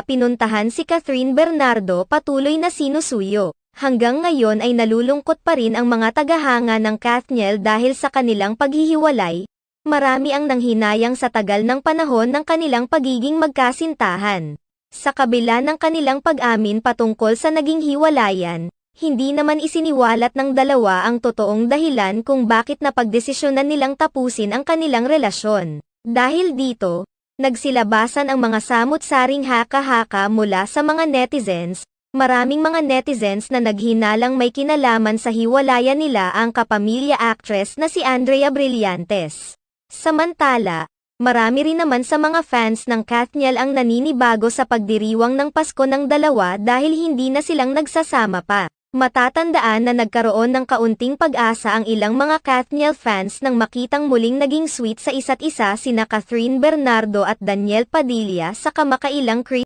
pinuntahan si Catherine Bernardo patuloy na sinusuyo. Hanggang ngayon ay nalulungkot pa rin ang mga tagahanga ng Kathniel dahil sa kanilang paghihiwalay. Marami ang nanghinayang sa tagal ng panahon ng kanilang pagiging magkasintahan. Sa kabila ng kanilang pag-amin patungkol sa naging hiwalayan, hindi naman isiniwalat ng dalawa ang totoong dahilan kung bakit napagdesisyonan nilang tapusin ang kanilang relasyon. Dahil dito, nagsilabasan ang mga samut-saring haka-haka mula sa mga netizens. Maraming mga netizens na naghinalang may kinalaman sa hiwalayan nila ang kapamilya actress na si Andrea Brillantes. Samantala, marami rin naman sa mga fans ng Kathniel ang naninibago sa pagdiriwang ng Pasko ng dalawa dahil hindi na silang nagsasama pa. Matatandaan na nagkaroon ng kaunting pag-asa ang ilang mga Kathniel fans nang makitang muling naging sweet sa isa't isa sina Catherine Bernardo at Daniel Padilla sa kamakailang